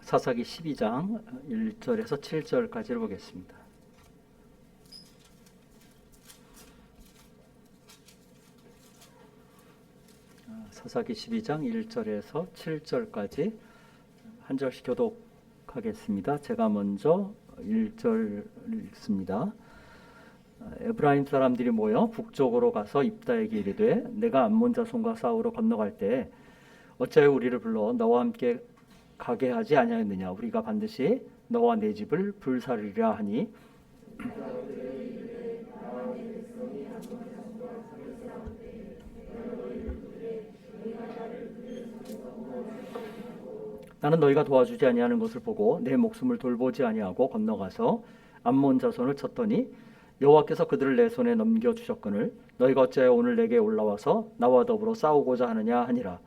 사사기 12장 1절에서 7절까지를 보겠습니다. 사사기 12장 1절에서 7절까지 한 절씩 교독하겠습니다. 제가 먼저 1절 읽습니다. 에브라임 사람들이 모여 북쪽으로 가서 입다에게 이르되 내가 암몬 자손과 싸우러 건너갈 때 어찌하여 우리를 불러 너와 함께 가게 하지 아니하였느냐. 우리가 반드시 너와 내 집을 불사르리라 하니 나는 너희가 도와주지 아니하는 것을 보고 내 목숨을 돌보지 아니하고 건너가서 암몬 자손을 쳤더니 여호와께서 그들을 내 손에 넘겨주셨거늘 너희가 어찌하여 오늘 내게 올라와서 나와 더불어 싸우고자 하느냐 하니라.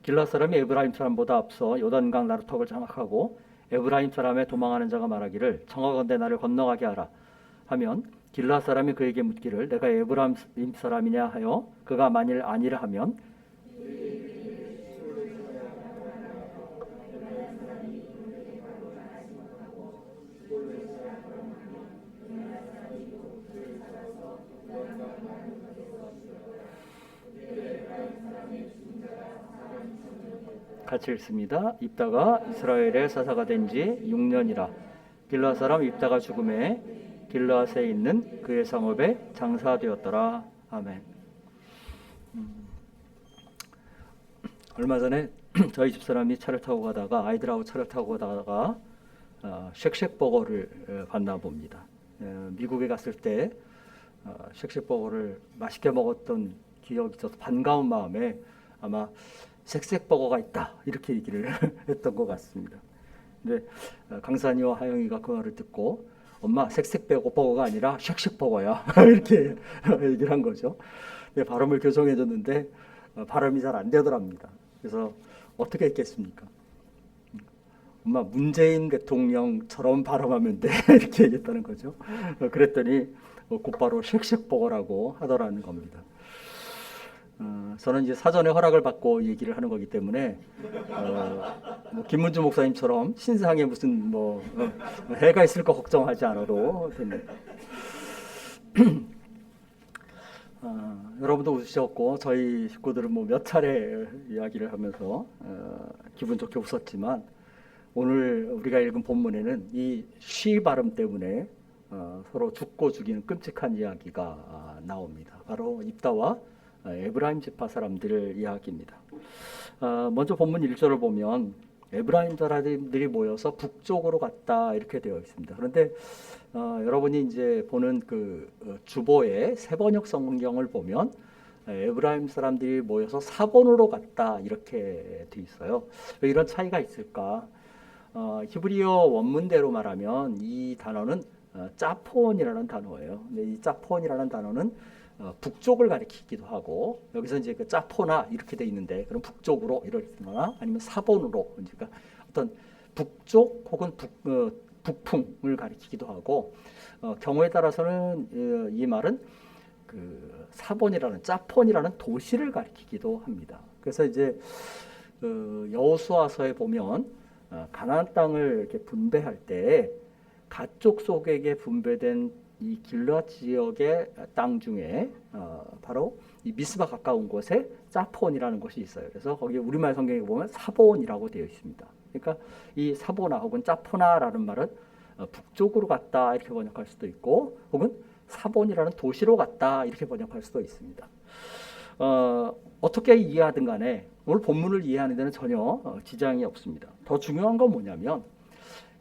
길앗 사람이 에브라임 사람보다 앞서 요단강 나루턱을 장악하고 에브라임 사람의 도망하는 자가 말하기를 청하건대 나를 건너가게 하라 하면 길앗 사람이 그에게 묻기를 내가 에브라임 사람이냐 하여 그가 만일 아니라 하면 같이 읽습니다. 입다가 이스라엘의 사사가 된 지 6년이라 길앗 사람 입다가 죽음에 길앗에 있는 그의 성읍에 장사되었더라. 아멘. 얼마 전에 저희 집사람이 차를 타고 가다가 아이들하고 차를 타고 가다가 쉑쉑버거를 봤나 봅니다. 미국에 갔을 때 쉑쉑버거를 맛있게 먹었던 기억이 있어서 반가운 마음에 아마 쉑쉑버거가 있다 이렇게 얘기를 했던 것 같습니다. 근데 강산이와 하영이가 그 말을 듣고 엄마 쉑쉑버거가 아니라 쉑쉑버거야 이렇게 얘기를 한 거죠. 근데 발음을 교정해 줬는데 발음이 잘 안 되더랍니다. 그래서 어떻게 했겠습니까? 엄마 문재인 대통령처럼 발음하면 돼 이렇게 얘기했다는 거죠. 그랬더니 곧바로 쉑쉑버거라고 하더라는 겁니다. 저는 이제 사전에 허락을 받고 얘기를 하는 거기 때문에 뭐 김문주 목사님처럼 신상에 무슨 해가 있을 거 걱정하지 않아도 됩니다. 여러분도 웃으셨고 저희 식구들은 뭐 몇 차례 이야기를 하면서 기분 좋게 웃었지만 오늘 우리가 읽은 본문에는 이 쉬 발음 때문에 서로 죽고 죽이는 끔찍한 이야기가 나옵니다. 바로 입다와 에브라임 지파 사람들을 이야기입니다. 먼저 본문 1절을 보면 에브라임 사람들이 모여서 북쪽으로 갔다 이렇게 되어 있습니다. 그런데 여러분이 이제 보는 그 주보의 세번역 성경을 보면 에브라임 사람들이 모여서 사본으로 갔다 이렇게 돼 있어요. 왜 이런 차이가 있을까? 히브리어 원문대로 말하면 이 단어는 짜폰이라는 단어예요. 근데 이 짜폰이라는 단어는 북쪽을 가리키기도 하고 여기서 이제 그 짜포나 이렇게 돼 있는데 그럼 북쪽으로 이러거나 아니면 사본으로 그러니까 어떤 북쪽 혹은 북풍을 가리키기도 하고 경우에 따라서는 이 말은 그 사본이라는 짜폰이라는 도시를 가리키기도 합니다. 그래서 이제 여호수아서에 보면 가나안 땅을 이렇게 분배할 때 가쪽 속에게 분배된 이 길앗 지역의 땅 중에 바로 이 미스바 가까운 곳에 짜폰이라는 곳이 있어요. 그래서 거기 우리말 성경에 보면 사본이라고 되어 있습니다. 그러니까 이 사보나 혹은 짜포나라는 말은 북쪽으로 갔다 이렇게 번역할 수도 있고 혹은 사본이라는 도시로 갔다 이렇게 번역할 수도 있습니다. 어떻게 이해하든 간에 오늘 본문을 이해하는 데는 전혀 지장이 없습니다. 더 중요한 건 뭐냐면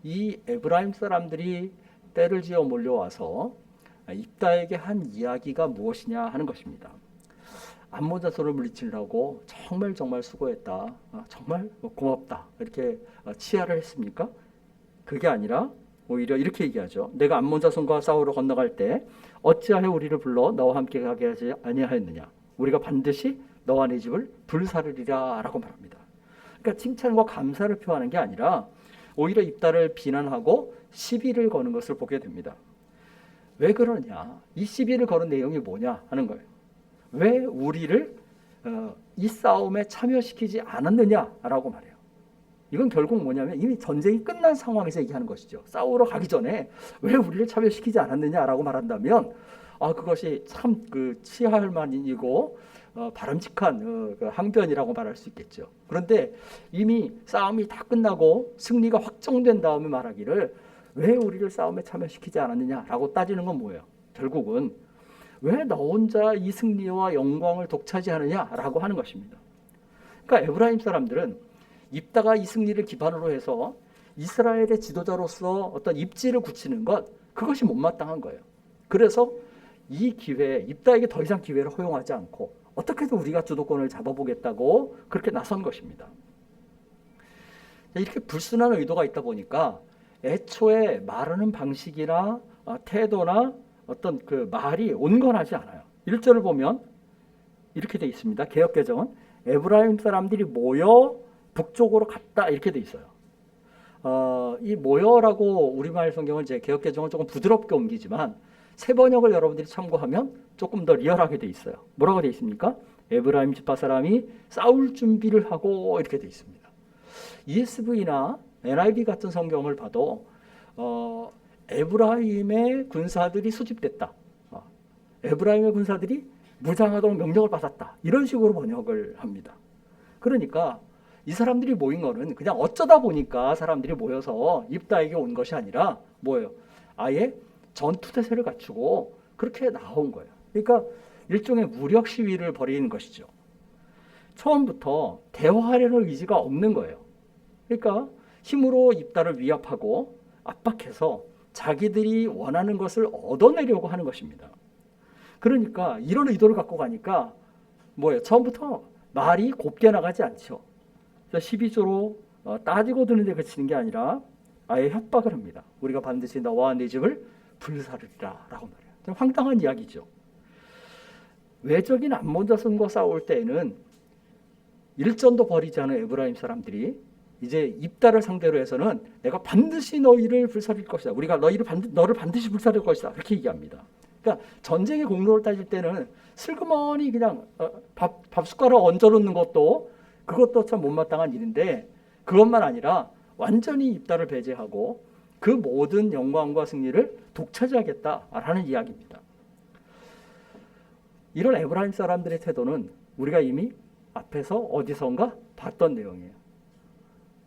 이 에브라임 사람들이 때를 지어 몰려와서 입다에게 한 이야기가 무엇이냐 하는 것입니다. 암몬 자손을 물리치느라고 정말 수고했다. 정말 고맙다. 이렇게 치하를 했습니까? 그게 아니라 오히려 이렇게 얘기하죠. 내가 암몬 자손과 싸우러 건너갈 때 어찌하여 우리를 불러 너와 함께 가게 하지 아니하였느냐. 우리가 반드시 너와 네 집을 불사르리라 라고 말합니다. 그러니까 칭찬과 감사를 표하는 게 아니라 오히려 입다를 비난하고 시비를 거는 것을 보게 됩니다. 왜 그러냐? 이 시비를 거는 내용이 뭐냐 하는 거예요. 왜 우리를 이 싸움에 참여시키지 않았느냐라고 말해요. 이건 결국 뭐냐면 이미 전쟁이 끝난 상황에서 얘기하는 것이죠. 싸우러 가기 전에 왜 우리를 참여시키지 않았느냐라고 말한다면 그것이 참 그 치할 만이고 바람직한 그 항변이라고 말할 수 있겠죠. 그런데 이미 싸움이 다 끝나고 승리가 확정된 다음에 말하기를 왜 우리를 싸움에 참여시키지 않았느냐라고 따지는 건 뭐예요? 결국은 왜 너 혼자 이 승리와 영광을 독차지하느냐라고 하는 것입니다. 그러니까 에브라임 사람들은 입다가 이 승리를 기반으로 해서 이스라엘의 지도자로서 어떤 입지를 굳히는 것, 그것이 못마땅한 거예요. 그래서 이 기회에 입다에게 더 이상 기회를 허용하지 않고 어떻게든 우리가 주도권을 잡아보겠다고 그렇게 나선 것입니다. 이렇게 불순한 의도가 있다 보니까 애초에 말하는 방식이나 태도나 어떤 그 말이 온건하지 않아요. 1절을 보면 이렇게 돼 있습니다. 개역개정은 에브라임 사람들이 모여 북쪽으로 갔다 이렇게 돼 있어요. 이 모여라고 우리말 성경은 제 개역개정은 조금 부드럽게 옮기지만 새 번역을 여러분들이 참고하면 조금 더 리얼하게 돼 있어요. 뭐라고 돼 있습니까? 에브라임 지파 사람이 싸울 준비를 하고 이렇게 돼 있습니다. ESV나 NIV 같은 성경을 봐도 에브라임의 군사들이 수집됐다. 에브라임의 군사들이 무장하도록 명령을 받았다. 이런 식으로 번역을 합니다. 그러니까 이 사람들이 모인 거는 그냥 어쩌다 보니까 사람들이 모여서 입다에게 온 것이 아니라 뭐예요? 아예 전투태세를 갖추고 그렇게 나온 거예요. 그러니까 일종의 무력 시위를 벌이는 것이죠. 처음부터 대화하려는 의지가 없는 거예요. 그러니까 힘으로 입다를 위압하고 압박해서 자기들이 원하는 것을 얻어내려고 하는 것입니다. 그러니까 이런 의도를 갖고 가니까 뭐예요? 처음부터 말이 곱게 나가지 않죠. 12조로 따지고 드는 데 그치는 게 아니라 아예 협박을 합니다. 우리가 반드시 너와 네 집을 불사르리라 라고 말해요. 좀 황당한 이야기죠. 외적인 암몬 자손과 싸울 때에는 일전도 벌이지 않은 에브라임 사람들이 이제 입다를 상대로 해서는 내가 반드시 너희를 불사를 것이다. 우리가 너를 반드시 불사를 것이다. 그렇게 얘기합니다. 그러니까 전쟁의 공로를 따질 때는 슬그머니 그냥 밥숟가락 얹어놓는 그것도 참 못마땅한 일인데 그것만 아니라 완전히 입다를 배제하고 그 모든 영광과 승리를 독차지하겠다라는 이야기입니다. 이런 에브라임 사람들의 태도는 우리가 이미 앞에서 어디선가 봤던 내용이에요.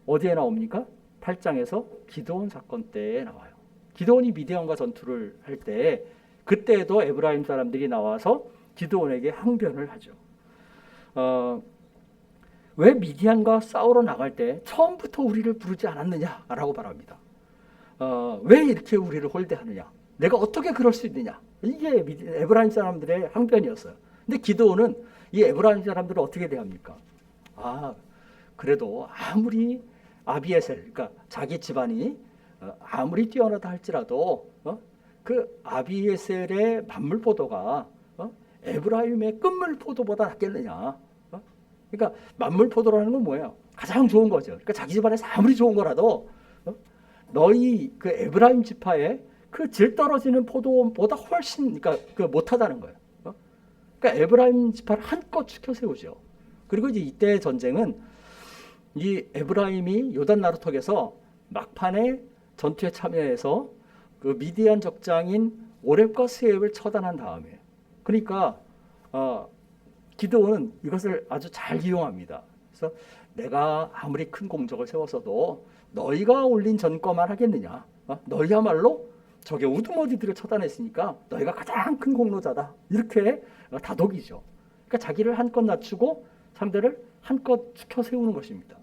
어디에 나옵니까? 8장에서 기드온 사건 때에 나와요. 기드온이 미디안과 전투를 할 때 그때에도 에브라임 사람들이 나와서 기드온에게 항변을 하죠. 왜 미디안과 싸우러 나갈 때 처음부터 우리를 부르지 않았느냐라고 말합니다. 왜 이렇게 우리를 홀대하느냐? 내가 어떻게 그럴 수 있느냐? 이게 에브라임 사람들의 항변이었어요. 근데 기드온은 이 에브라임 사람들을 어떻게 대합니까? 그래도 아무리 아비에셀, 그러니까 자기 집안이 아무리 뛰어나다 할지라도 그 아비에셀의 만물포도가 에브라임의 끝물포도보다 낫겠느냐? 그러니까 만물포도라는 건 뭐예요? 가장 좋은 거죠. 그러니까 자기 집안에서 아무리 좋은 거라도 너희 그 에브라임 지파의 그 질 떨어지는 포도보다 훨씬 그러니까 그 못하다는 거예요. 그러니까 에브라임 지파를 한껏 추켜 세우죠. 그리고 이제 이때 전쟁은 이 에브라임이 요단 나루턱에서 막판에 전투에 참여해서 그 미디안 적장인 오렙과 스웹을 처단한 다음에 그러니까 기드온은 이것을 아주 잘 이용합니다. 그래서 내가 아무리 큰 공적을 세웠어도 너희가 올린 전과만 하겠느냐? 너희야말로 적의 우두머리들을 처단했으니까 너희가 가장 큰 공로자다. 이렇게 다독이죠. 그러니까 자기를 한껏 낮추고 상대를 한껏 추켜 세우는 것입니다.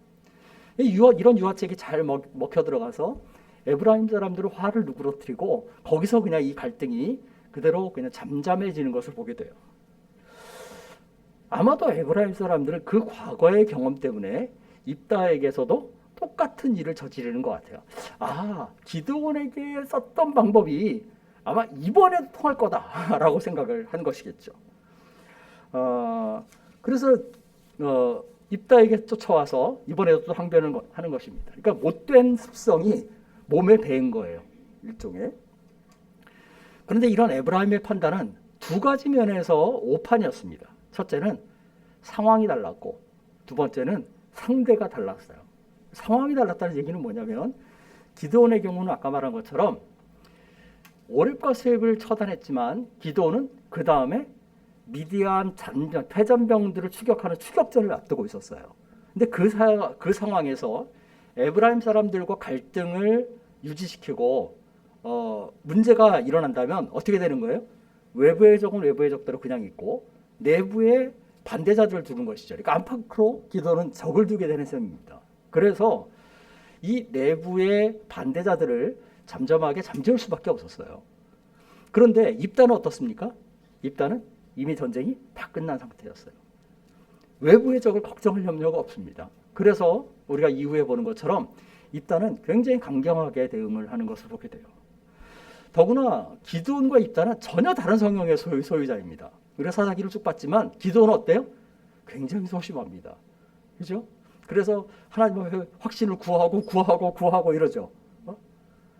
이런 유화책이 잘 먹혀 들어가서 에브라임 사람들은 화를 누그러뜨리고 거기서 그냥 이 갈등이 그대로 그냥 잠잠해지는 것을 보게 돼요. 아마도 에브라임 사람들은 그 과거의 경험 때문에 입다에게서도 똑같은 일을 저지르는 것 같아요. 기드온에게 썼던 방법이 아마 이번에도 통할 거다라고 생각을 한 것이겠죠. 그래서 입다에게 쫓아와서 이번에도 또 항변을 하는 것입니다. 그러니까 못된 습성이 몸에 배인 거예요. 일종의. 그런데 이런 에브라임의 판단은 두 가지 면에서 오판이었습니다. 첫째는 상황이 달랐고 두 번째는 상대가 달랐어요. 상황이 달랐다는 얘기는 뭐냐면 기드온의 경우는 아까 말한 것처럼 오렙과 세입을 처단했지만 기드온은 그 다음에 미디안 패전병들을 추격하는 추격전을 앞두고 있었어요. 근데 그 상황에서 에브라임 사람들과 갈등을 유지시키고 문제가 일어난다면 어떻게 되는 거예요? 외부의 적은 외부의 적대로 그냥 있고 내부에 반대자들을 두는 것이죠. 그러니까 안팎으로 기도는 적을 두게 되는 셈입니다. 그래서 이 내부의 반대자들을 잠잠하게 잠재울 수밖에 없었어요. 그런데 입다는 어떻습니까? 입다는 이미 전쟁이 다 끝난 상태였어요. 외부의 적을 걱정할 염려가 없습니다. 그래서 우리가 이후에 보는 것처럼 입다는 굉장히 강경하게 대응을 하는 것을 보게 돼요. 더구나 기드온과 입다는 전혀 다른 성향의 소유자입니다. 우리가 사사기를 쭉 봤지만 기드온은 어때요? 굉장히 소심합니다. 그죠? 그래서 하나님 앞에 확신을 구하고 이러죠.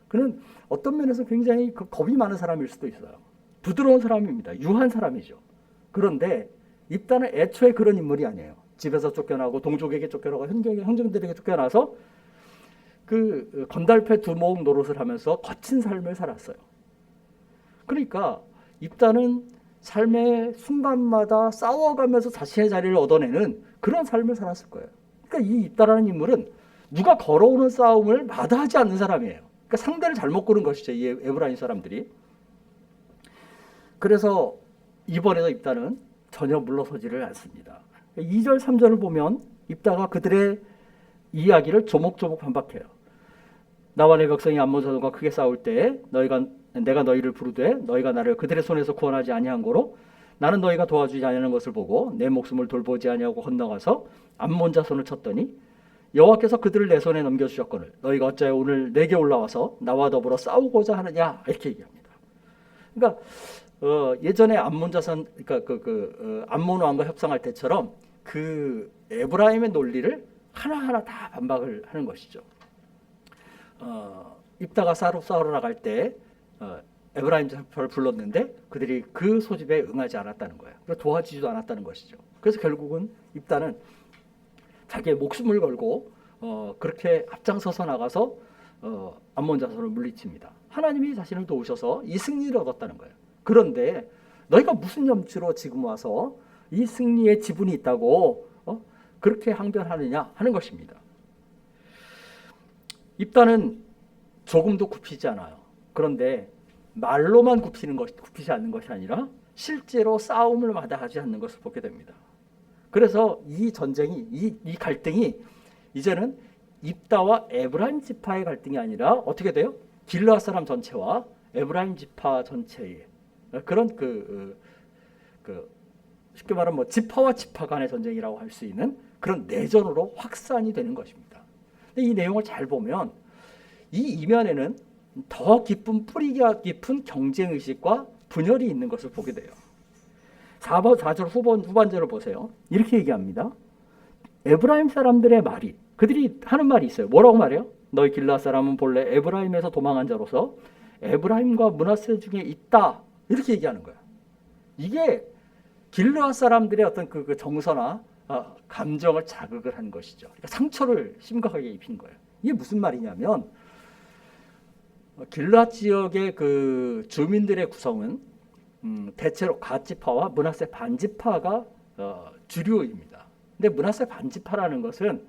그는 어떤 면에서 굉장히 겁이 많은 사람일 수도 있어요. 부드러운 사람입니다. 유한 사람이죠. 그런데 입다는 애초에 그런 인물이 아니에요. 집에서 쫓겨나고 동족에게 쫓겨나고 형제들에게 쫓겨나서 그 건달패 두목 노릇을 하면서 거친 삶을 살았어요. 그러니까 입다는 삶의 순간마다 싸워가면서 자신의 자리를 얻어내는 그런 삶을 살았을 거예요. 그러니까 이 입다라는 인물은 누가 걸어오는 싸움을 마다하지 않는 사람이에요. 그러니까 상대를 잘못 고른 것이죠. 이 에브라임 사람들이. 그래서 이번에도 입다는 전혀 물러서지를 않습니다. 2절 3절을 보면 입다가 그들의 이야기를 조목조목 반박해요. 나와 내 백성이 암몬 자손과 크게 싸울 때 내가 너희를 부르되 너희가 나를 그들의 손에서 구원하지 아니한 고로 나는 너희가 도와주지 아니하는 것을 보고 내 목숨을 돌보지 아니하고 건너가서 암몬 자손을 쳤더니 여호와께서 그들을 내 손에 넘겨주셨거늘 너희가 어찌하여 오늘 내게 올라와서 나와 더불어 싸우고자 하느냐 이렇게 얘기합니다. 그러니까 예전에 암몬 자손 그러니까 암몬 왕과 협상할 때처럼 그 에브라임의 논리를 하나하나 다 반박을 하는 것이죠. 입다가 싸우러 나갈 때 에브라임 지파를 불렀는데 그들이 그 소집에 응하지 않았다는 거예요. 도와주지도 않았다는 것이죠. 그래서 결국은 입다는 자기의 목숨을 걸고 그렇게 앞장서서 나가서 암몬 자손을 물리칩니다. 하나님이 자신을 도우셔서 이 승리를 얻었다는 거예요. 그런데 너희가 무슨 염치로 지금 와서 이 승리의 지분이 있다고 그렇게 항변하느냐 하는 것입니다. 입다는 조금도 굽히지 않아요. 그런데 말로만 굽히지 않는 것이 아니라 실제로 싸움을 마다하지 않는 것을 보게 됩니다. 그래서 이 전쟁이 이 갈등이 이제는 입다와 에브라임 지파의 갈등이 아니라 어떻게 돼요? 길르앗 사람 전체와 에브라임 지파 전체의 그런 쉽게 말하면 뭐 지파와 지파 간의 전쟁이라고 할 수 있는 그런 내전으로 확산이 되는 것입니다. 근데 이 내용을 잘 보면 이 이면에는 더 깊은 뿌리가 깊은 경쟁의식과 분열이 있는 것을 보게 돼요. 4절 후반절을 보세요. 이렇게 얘기합니다. 에브라임 사람들의 말이 그들이 하는 말이 있어요. 뭐라고 말해요? 너희 길르앗 사람은 본래 에브라임에서 도망한 자로서 에브라임과 므낫세 중에 있다. 이렇게 얘기하는 거예요. 이게 길르앗 사람들의 어떤 그 정서나 감정을 자극을 한 것이죠. 그러니까 상처를 심각하게 입힌 거예요. 이게 무슨 말이냐면 길르앗 지역의 그 주민들의 구성은 대체로 갓지파와 므낫세 반지파가 주류입니다. 근데 므낫세 반지파라는 것은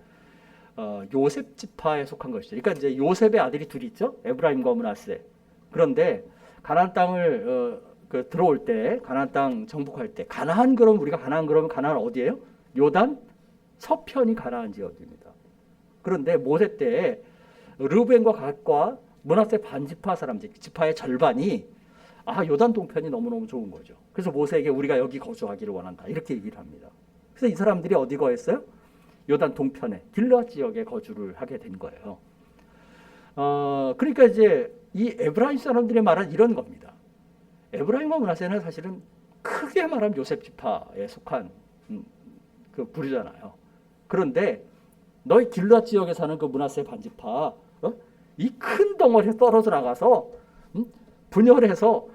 요셉 지파에 속한 것이죠. 그러니까 이제 요셉의 아들이 둘이 있죠. 에브라임과 므낫세. 그런데 가나안 땅을 들어올 때 가나안 땅 정복할 때 가나안 그러면 우리가 가나안 그러면 가나안 어디예요? 요단 서편이 가나안 지역입니다. 그런데 모세 때 르우벤과 갓과 므낫세 반지파 지파의 절반이 요단 동편이 너무너무 좋은 거죠. 그래서 모세에게 우리가 여기 거주하기를 원한다. 이렇게 얘기를 합니다. 그래서 이 사람들이 어디 거했어요? 요단 동편에 길르앗 지역에 거주를 하게 된 거예요. 그러니까 이제 이 에브라임 사람들의 말은 이런 겁니다. 에브라임과 므낫세는 사실은 크게 말하면 요셉 지파에 속한 그 부류잖아요. 그런데 너희 길르앗 지역에 사는 그 므낫세 반지파, 이 큰 덩어리에 떨어져 나가서 분열해서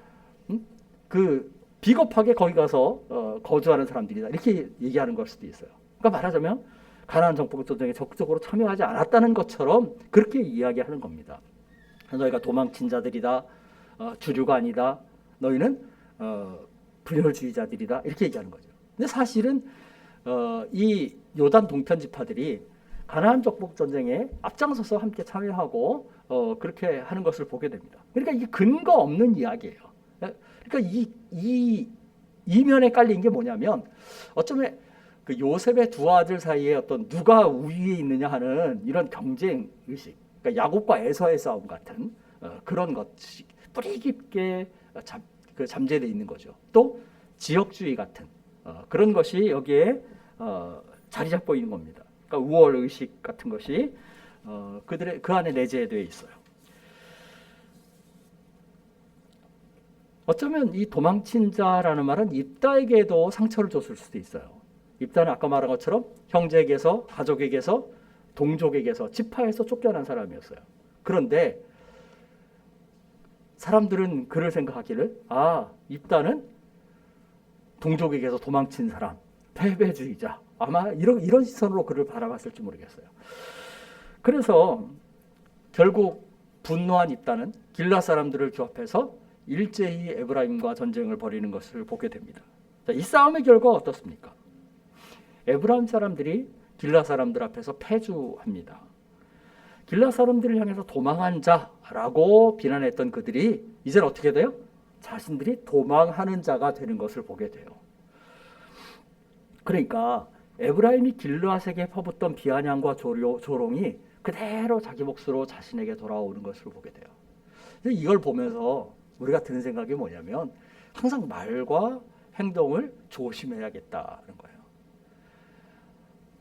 그 비겁하게 거기 가서 거주하는 사람들이다, 이렇게 얘기하는 걸 수도 있어요. 그러니까 말하자면 가나안 정복 전쟁에 적극적으로 참여하지 않았다는 것처럼 그렇게 이야기하는 겁니다. 너희가 도망친 자들이다, 주류가 아니다, 너희는 분열주의자들이다, 이렇게 얘기하는 거죠. 근데 사실은 이 요단 동편 지파들이 가나안 정복 전쟁에 앞장서서 함께 참여하고 그렇게 하는 것을 보게 됩니다. 그러니까 이게 근거 없는 이야기예요. 그러니까 이 이면에 깔린 게 뭐냐면, 어쩌면 그 요셉의 두 아들 사이에 어떤 누가 우위에 있느냐 하는 이런 경쟁 의식, 그러니까 야곱과 에서의 싸움 같은 그런 것이 뿌리 깊게 잠재되어 있는 거죠. 또 지역주의 같은 그런 것이 여기에 자리 잡고 있는 겁니다. 그러니까 우월 의식 같은 것이 그들의 그 안에 내재되어 있어요. 어쩌면 이 도망친 자라는 말은 입다에게도 상처를 줬을 수도 있어요. 입다는 아까 말한 것처럼 형제에게서, 가족에게서, 동족에게서, 지파에서 쫓겨난 사람이었어요. 그런데 사람들은 그를 생각하기를, 입다는 동족에게서 도망친 사람, 패배주의자, 아마 이런 시선으로 그를 바라봤을지 모르겠어요. 그래서 결국 분노한 입다는 길라 사람들을 규합해서 일제히 에브라임과 전쟁을 벌이는 것을 보게 됩니다. 자, 이 싸움의 결과가 어떻습니까? 에브라임 사람들이 길라 사람들 앞에서 패주합니다. 길라 사람들을 향해서 도망한 자라고 비난했던 그들이 이제는 어떻게 돼요? 자신들이 도망하는 자가 되는 것을 보게 돼요. 그러니까 에브라임이 길르앗에게 퍼붓던 비아냥과 조롱이 그대로 자기 몫으로 자신에게 돌아오는 것을 보게 돼요. 이걸 보면서 우리가 드는 생각이 뭐냐면, 항상 말과 행동을 조심해야겠다는 거예요.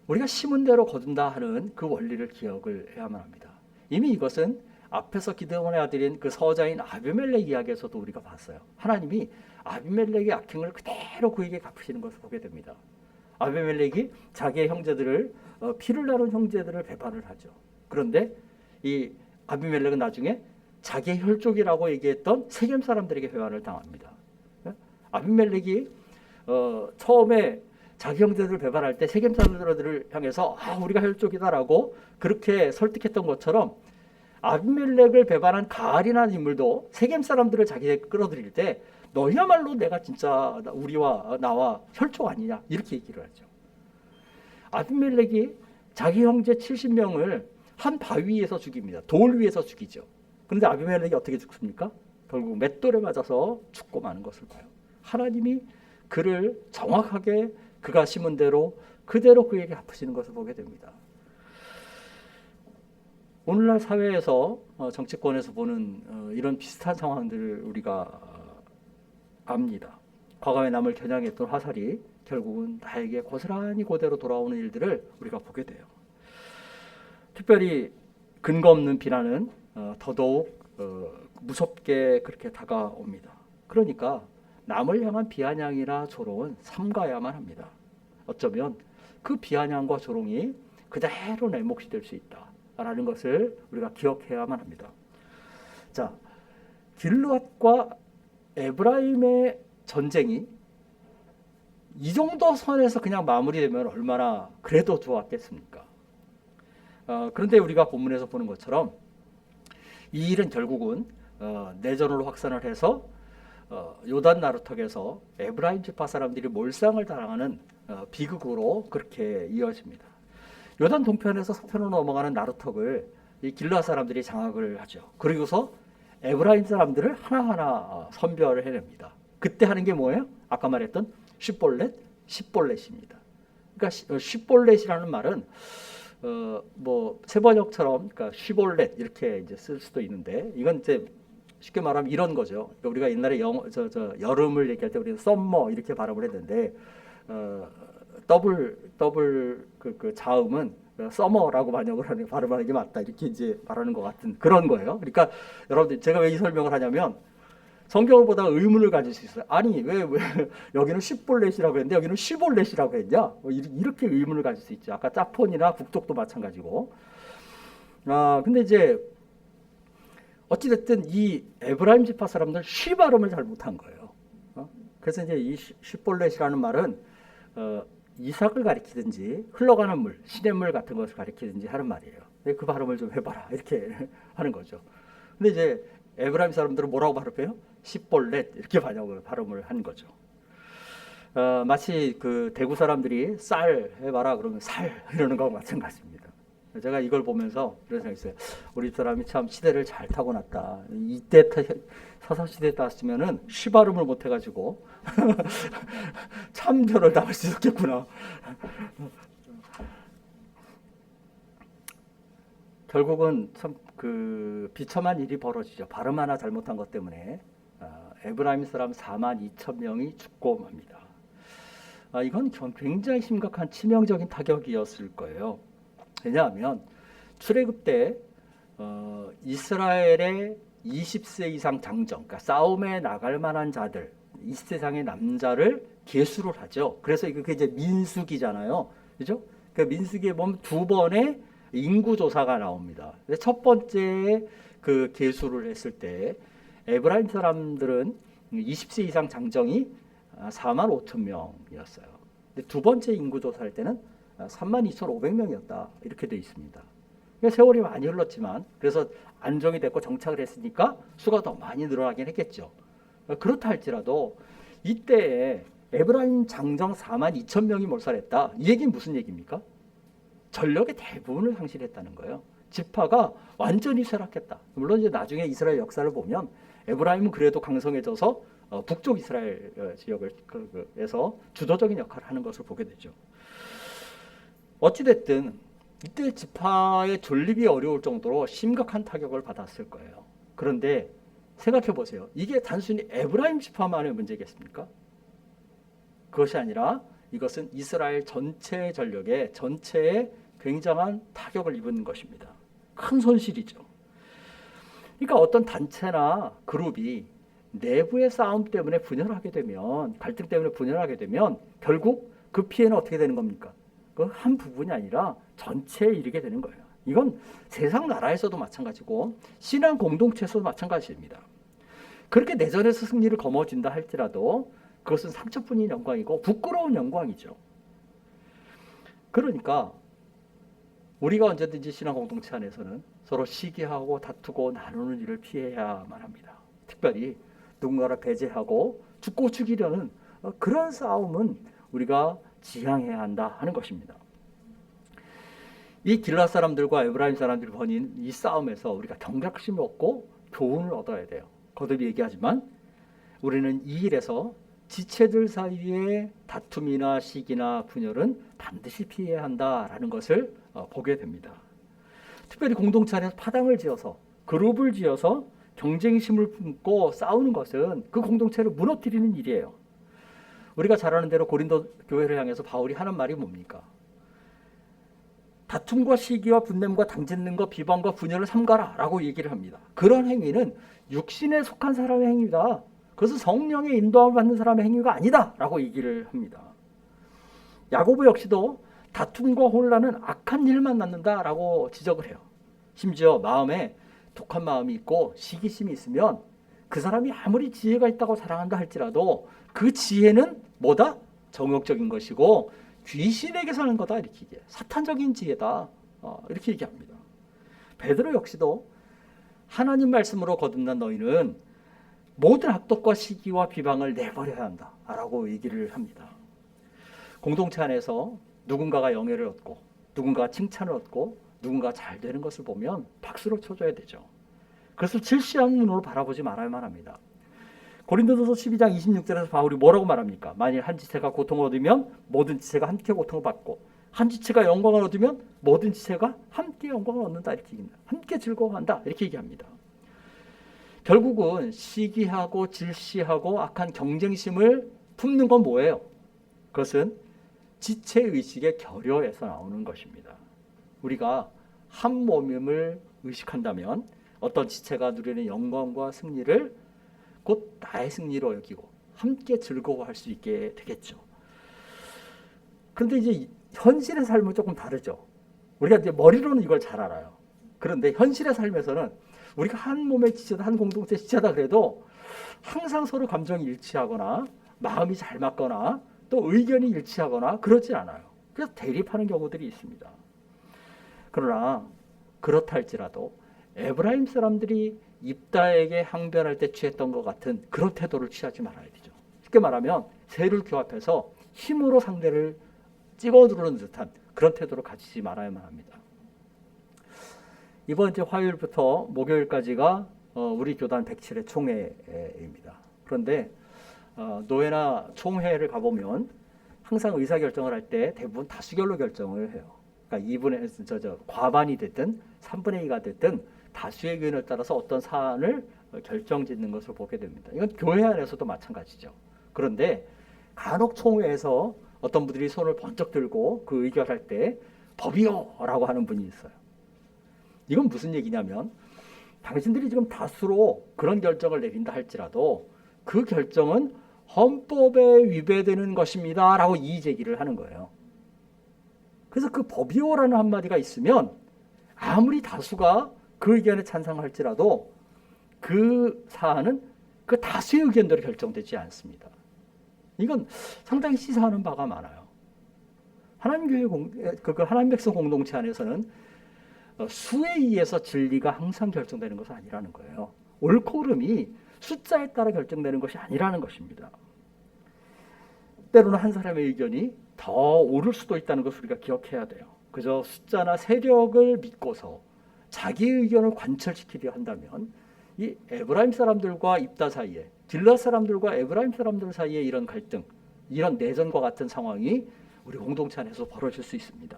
우리가 심은 대로 거둔다 하는 그 원리를 기억을 해야만 합니다. 이미 이것은 앞에서 기드온의 아들인 그 서자인 아비멜렉 이야기에서도 우리가 봤어요. 하나님이 아비멜렉의 악행을 그대로 그에게 갚으시는 것을 보게 됩니다. 아비멜렉이 자기의 형제들을 피를 나눈 형제들을 배반을 하죠. 그런데 이 아비멜렉은 나중에 자기의 혈족이라고 얘기했던 세겜 사람들에게 배반을 당합니다. 아비멜렉이 처음에 자기 형제들을 배반할 때 세겜 사람들을 향해서 우리가 혈족이다라고 그렇게 설득했던 것처럼, 아비멜렉을 배반한 가알이라는 인물도 세겜 사람들을 자기에게 끌어들일 때 너희야말로 내가 진짜 우리와 나와 혈족 아니냐, 이렇게 얘기를 하죠. 아비멜렉이 자기 형제 70명을 한 바위 위에서 죽입니다. 돌 위에서 죽이죠. 그런데 아비멜렉이 어떻게 죽습니까? 결국 맷돌에 맞아서 죽고 마는 것을 봐요. 하나님이 그를 정확하게 그가 심은 대로 그대로 그에게 갚으시는 것을 보게 됩니다. 오늘날 사회에서 정치권에서 보는 이런 비슷한 상황들을 우리가 압니다. 과거에 남을 겨냥했던 화살이 결국은 나에게 고스란히 그대로 돌아오는 일들을 우리가 보게 돼요. 특별히 근거 없는 비난은 더더욱 무섭게 그렇게 다가옵니다. 그러니까 남을 향한 비아냥이나 조롱은 삼가야만 합니다. 어쩌면 그 비아냥과 조롱이 그대로 내 몫이 될 수 있다라는 것을 우리가 기억해야만 합니다. 자, 길르앗과 에브라임의 전쟁이 이 정도 선에서 그냥 마무리되면 얼마나 그래도 좋았겠습니까? 그런데 우리가 본문에서 보는 것처럼 이 일은 결국은 내전으로 확산을 해서 요단 나루턱에서 에브라임 지파 사람들이 몰상을 당하는 비극으로 그렇게 이어집니다. 요단 동편에서 서편으로 넘어가는 나루턱을 이 길르앗 사람들이 장악을 하죠. 그리고서 에브라임 사람들을 하나하나 선별을 해냅니다. 그때 하는 게 뭐예요? 아까 말했던 십볼렛입니다. 그러니까 십볼렛이라는 말은 뭐 세번역처럼, 그러니까 쉬볼렛 이렇게 이제 쓸 수도 있는데, 이건 이제 쉽게 말하면 이런 거죠. 그러니까 우리가 옛날에 여름을 얘기할 때 우리는 썸머 이렇게 발음을 했는데, 더블 그 자음은 서머라고 발음하는 게 맞다, 이렇게 이제 말하는 것 같은 그런 거예요. 그러니까 여러분들, 제가 왜 이 설명을 하냐면, 성경을 보다가 의문을 가질 수 있어요. 아니 왜 여기는 십볼렛이라고 했는데 여기는 시볼렛이라고 했냐? 이렇게 의문을 가질 수 있죠. 아까 짜폰이나 북쪽도 마찬가지고. 근데 이제 어찌됐든 이 에브라임 지파 사람들 쉬 발음을 잘 못한 거예요. 그래서 이제 이 십볼렛이라는 말은 이삭을 가리키든지 흘러가는 물, 시냇물 같은 것을 가리키든지 하는 말이에요. 그 발음을 좀 해봐라 이렇게 하는 거죠. 근데 이제 에브라임 사람들은 뭐라고 발음해요? 십볼렛 이렇게 발음을 한 거죠. 마치 그 대구 사람들이 쌀 해봐라 그러면 살 이러는 거와 마찬가지입니다. 제가 이걸 보면서 그런 생각했어요. 우리 사람이 참 시대를 잘 타고났다. 이때 사사시대에 땄으면은 쉬 발음을 못 해가지고 참견을 당할 수 있었겠구나. 결국은 참 그 비참한 일이 벌어지죠. 발음 하나 잘못한 것 때문에 에브라임 사람 42,000명이 죽고 맙니다. 이건 굉장히 심각한 치명적인 타격이었을 거예요. 왜냐하면 출애굽 때 이스라엘의 20세 이상 장정, 그러니까 싸움에 나갈 만한 자들, 이 세상의 남자를 계수를 하죠. 그래서 그게 이제 민수기잖아요, 그죠? 그 민수기에 보면 두 번의 인구 조사가 나옵니다. 첫 번째 그 계수를 했을 때 에브라임 사람들은 20세 이상 장정이 45,000명이었어요. 두 번째 인구 조사할 때는 32,500명이었다 이렇게 되어 있습니다. 세월이 많이 흘렀지만 그래서 안정이 됐고 정착을 했으니까 수가 더 많이 늘어나긴 했겠죠. 그렇다 할지라도 이때에 에브라임 장정 42,000명이 몰살했다. 이 얘기는 무슨 얘기입니까? 전력의 대부분을 상실했다는 거예요. 지파가 완전히 쇠락했다. 물론 이제 나중에 이스라엘 역사를 보면 에브라임은 그래도 강성해져서 북쪽 이스라엘 지역에서 주도적인 역할을 하는 것을 보게 되죠. 어찌됐든 이때 지파의 존립이 어려울 정도로 심각한 타격을 받았을 거예요. 그런데 생각해 보세요. 이게 단순히 에브라임 지파만의 문제겠습니까? 그것이 아니라 이것은 이스라엘 전체 전력에 전체에 굉장한 타격을 입은 것입니다. 큰 손실이죠. 그러니까 어떤 단체나 그룹이 내부의 싸움 때문에 분열하게 되면, 갈등 때문에 분열하게 되면 결국 그 피해는 어떻게 되는 겁니까? 그 한 부분이 아니라 전체에 이르게 되는 거예요. 이건 세상 나라에서도 마찬가지고 신앙 공동체에서도 마찬가지입니다. 그렇게 내전에서 승리를 거머쥔다 할지라도 그것은 상처뿐인 영광이고 부끄러운 영광이죠. 그러니까 우리가 언제든지 신앙 공동체 안에서는 서로 시기하고 다투고 나누는 일을 피해야만 합니다. 특별히 누군가를 배제하고 죽고 죽이려는 그런 싸움은 우리가 지향해야 한다 하는 것입니다. 이 길라 사람들과 에브라임 사람들이 벌인 이 싸움에서 우리가 경각심을 얻고 교훈을 얻어야 돼요. 거듭 얘기하지만 우리는 이 일에서 지체들 사이의 다툼이나 시기나 분열은 반드시 피해야 한다라는 것을 보게 됩니다. 특별히 공동체 안에서 파당을 지어서 그룹을 지어서 경쟁심을 품고 싸우는 것은 그 공동체를 무너뜨리는 일이에요. 우리가 잘 아는 대로 고린도 교회를 향해서 바울이 하는 말이 뭡니까? 다툼과 시기와 분냄과 당짓는과 비방과 분열을 삼가라 라고 얘기를 합니다. 그런 행위는 육신에 속한 사람의 행위다. 그것은 성령의 인도함을 받는 사람의 행위가 아니다 라고 얘기를 합니다. 야고보 역시도 다툼과 혼란은 악한 일만 낳는다 라고 지적을 해요. 심지어 마음에 독한 마음이 있고 시기심이 있으면 그 사람이 아무리 지혜가 있다고 자랑한다 할지라도 그 지혜는 뭐다? 정욕적인 것이고 귀신에게서 하는 거다 이렇게 얘기해요. 사탄적인 지혜다 이렇게 얘기합니다. 베드로 역시도 하나님 말씀으로 거듭난 너희는 모든 악독과 시기와 비방을 내버려야 한다 라고 얘기를 합니다. 공동체 안에서 누군가가 영예를 얻고 누군가가 칭찬을 얻고 누군가가 잘 되는 것을 보면 박수로 쳐줘야 되죠. 그것을 질시하는 눈으로 바라보지 말아야만 합니다. 고린도전서 12장 26절에서 바울이 뭐라고 말합니까? 만일 한 지체가 고통을 얻으면 모든 지체가 함께 고통을 받고 한 지체가 영광을 얻으면 모든 지체가 함께 영광을 얻는다 이렇게 얘기합니다. 함께 즐거워한다 이렇게 얘기합니다. 결국은 시기하고 질시하고 악한 경쟁심을 품는 건 뭐예요? 그것은 지체의식의 결여에서 나오는 것입니다. 우리가 한 몸임을 의식한다면 어떤 지체가 누리는 영광과 승리를 곧 나의 승리로 여기고 함께 즐거워할 수 있게 되겠죠. 그런데 이제 현실의 삶은 조금 다르죠. 우리가 이제 머리로는 이걸 잘 알아요. 그런데 현실의 삶에서는 우리가 한 몸에 지체다, 한 공동체에 지체다 그래도 항상 서로 감정이 일치하거나 마음이 잘 맞거나 또 의견이 일치하거나 그렇지 않아요. 그래서 대립하는 경우들이 있습니다. 그러나 그렇다 할지라도 에브라임 사람들이 입다에게 항변할 때 취했던 것 같은 그런 태도를 취하지 말아야 되죠. 쉽게 말하면 세를 규합해서 힘으로 상대를 찍어 누르는 듯한 그런 태도를 가지지 말아야만 합니다. 이번 주 화요일부터 목요일까지가 우리 교단 107회 총회입니다. 그런데 노회나 총회를 가보면 항상 의사결정을 할 때 대부분 다수결로 결정을 해요. 그러니까 2분의 과반이 됐든 3분의 2가 됐든 다수의 의견을 따라서 어떤 사안을 결정짓는 것을 보게 됩니다. 이건 교회 안에서도 마찬가지죠. 그런데 간혹 총회에서 어떤 분들이 손을 번쩍 들고 그 의결할 때 법이요라고 하는 분이 있어요. 이건 무슨 얘기냐면 당신들이 지금 다수로 그런 결정을 내린다 할지라도 그 결정은 헌법에 위배되는 것입니다 라고 이의제기를 하는 거예요. 그래서 그 법이요라는 한마디가 있으면 아무리 다수가 그 의견에 찬성할지라도 그 사안은 그 다수의 의견대로 결정되지 않습니다. 이건 상당히 시사하는 바가 많아요. 하나님 백성 공동체 안에서는 수에 의해서 진리가 항상 결정되는 것은 아니라는 거예요. 옳고 그름이 숫자에 따라 결정되는 것이 아니라는 것입니다. 때로는 한 사람의 의견이 더 옳을 수도 있다는 것을 우리가 기억해야 돼요. 그저 숫자나 세력을 믿고서 자기 의견을 관철시키려 한다면 이 에브라임 사람들과 입다 사이에, 길앗 사람들과 에브라임 사람들 사이에 이런 갈등, 이런 내전과 같은 상황이 우리 공동체 안에서 벌어질 수 있습니다.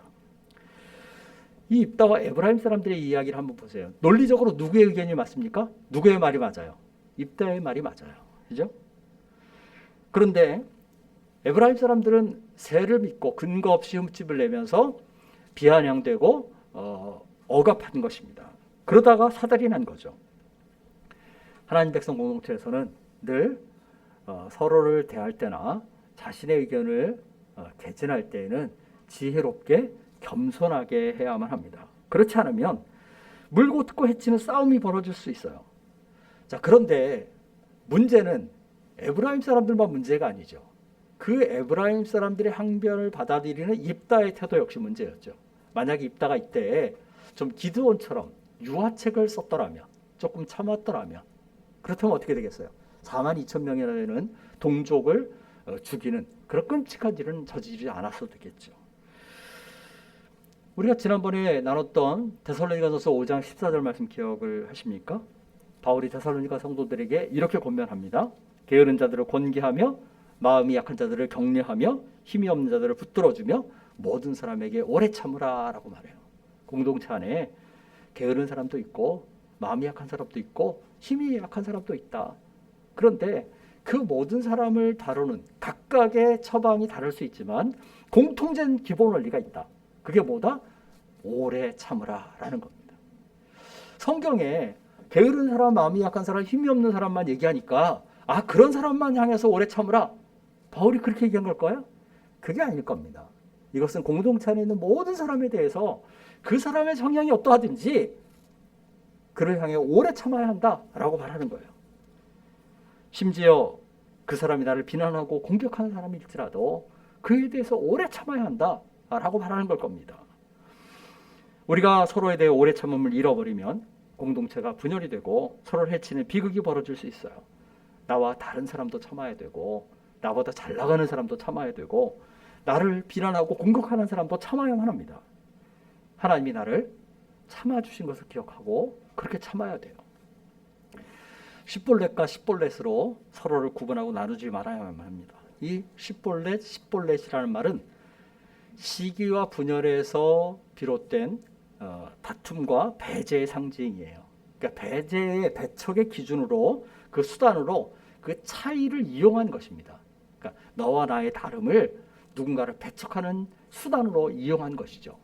이 입다와 에브라임 사람들의 이야기를 한번 보세요. 논리적으로 누구의 의견이 맞습니까? 누구의 말이 맞아요? 입다의 말이 맞아요. 그죠? 그런데 에브라임 사람들은 새를 믿고 근거 없이 흠집을 내면서 비아냥되고 억압한 것입니다. 그러다가 사달이 난 거죠. 하나님 백성 공동체에서는 늘 서로를 대할 때나 자신의 의견을 개진할 때에는 지혜롭게 겸손하게 해야만 합니다. 그렇지 않으면 물고 뜯고 해치는 싸움이 벌어질 수 있어요. 자, 그런데 문제는 에브라임 사람들만 문제가 아니죠. 그 에브라임 사람들의 항변을 받아들이는 입다의 태도 역시 문제였죠. 만약에 입다가 이때 좀 기드온처럼 유화책을 썼더라면, 조금 참았더라면, 그렇다면 어떻게 되겠어요? 42,000명이나 되는 동족을 죽이는 그런 끔찍한 일은 저지르지 않았어도 되겠죠. 우리가 지난번에 나눴던 데살로니가전서 5장 14절 말씀 기억을 하십니까? 바울이 데살로니가 성도들에게 이렇게 권면합니다. 게으른 자들을 권계하며 마음이 약한 자들을 격려하며 힘이 없는 자들을 붙들어주며 모든 사람에게 오래 참으라 라고 말해요. 공동체 안에 게으른 사람도 있고 마음이 약한 사람도 있고 힘이 약한 사람도 있다. 그런데 그 모든 사람을 다루는 각각의 처방이 다를 수 있지만 공통된 기본 원리가 있다. 그게 뭐다? 오래 참으라 라는 겁니다. 성경에 게으른 사람, 마음이 약한 사람, 힘이 없는 사람만 얘기하니까 그런 사람만 향해서 오래 참으라. 바울이 그렇게 얘기한 걸까요? 그게 아닐 겁니다. 이것은 공동체 안에 있는 모든 사람에 대해서 그 사람의 성향이 어떠하든지 그를 향해 오래 참아야 한다라고 말하는 거예요. 심지어 그 사람이 나를 비난하고 공격하는 사람일지라도 그에 대해서 오래 참아야 한다라고 말하는 걸 겁니다. 우리가 서로에 대해 오래 참음을 잃어버리면 공동체가 분열이 되고 서로를 해치는 비극이 벌어질 수 있어요. 나와 다른 사람도 참아야 되고 나보다 잘 나가는 사람도 참아야 되고 나를 비난하고 공격하는 사람도 참아야만 합니다. 하나님이 나를 참아주신 것을 기억하고 그렇게 참아야 돼요. 십볼렛과 십볼렛으로 서로를 구분하고 나누지 말아야만 합니다. 이 십볼렛, 십볼렛이라는 말은 시기와 분열에서 비롯된 다툼과 배제의 상징이에요. 그러니까 배제의 배척의 기준으로 그 수단으로 그 차이를 이용한 것입니다. 그러니까 너와 나의 다름을 누군가를 배척하는 수단으로 이용한 것이죠.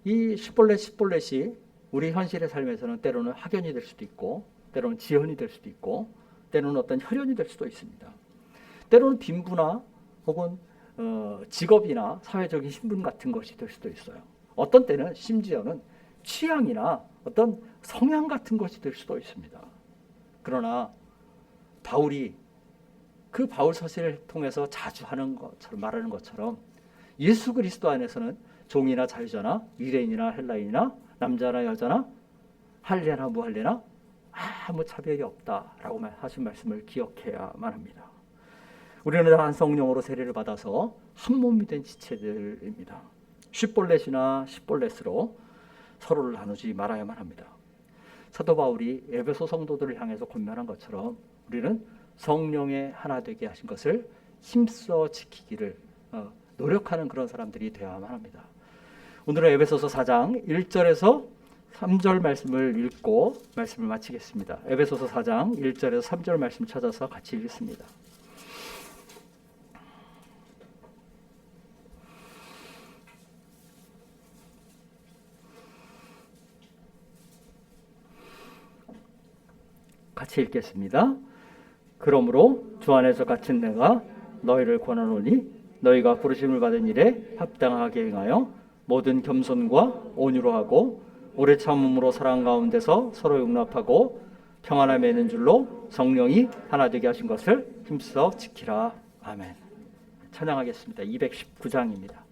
이 십볼렛이 우리 현실의 삶에서는 때로는 학연이 될 수도 있고 때로는 지연이 될 수도 있고 때로는 어떤 혈연이 될 수도 있습니다. 때로는 빈부나 혹은 직업이나 사회적인 신분 같은 것이 될 수도 있어요. 어떤 때는 심지어는 취향이나 어떤 성향 같은 것이 될 수도 있습니다. 그러나 바울이 그 바울 서신을 통해서 자주 하는 것처럼 말하는 것처럼 예수 그리스도 안에서는 종이나 자유자나 유대인이나 헬라인이나 남자나 여자나 할례나 무할례나 아무 차별이 없다라고 하신 말씀을 기억해야만 합니다. 우리는 한 성령으로 세례를 받아서 한 몸이 된 지체들입니다. 쉽볼렛이나 십볼렛으로 서로를 나누지 말아야만 합니다. 사도 바울이 에베소 성도들을 향해서 권면한 것처럼 우리는 성령의 하나 되게 하신 것을 힘써 지키기를 노력하는 그런 사람들이 되어야만 합니다. 오늘은 에베소서 4장 1절에서 3절 말씀을 읽고 말씀을 마치겠습니다. 에베소서 4장 1절에서 3절 말씀 찾아서 같이 읽습니다. 같이 읽겠습니다. 그러므로 주 안에서 갇힌 내가 너희를 권하노니 너희가 부르심을 받은 일에 합당하게 행하여 모든 겸손과 온유로 하고 오래 참음으로 사랑 가운데서 서로 용납하고 평안함에 있는 줄로 성령이 하나 되게 하신 것을 힘써 지키라. 아멘. 찬양하겠습니다. 219장입니다.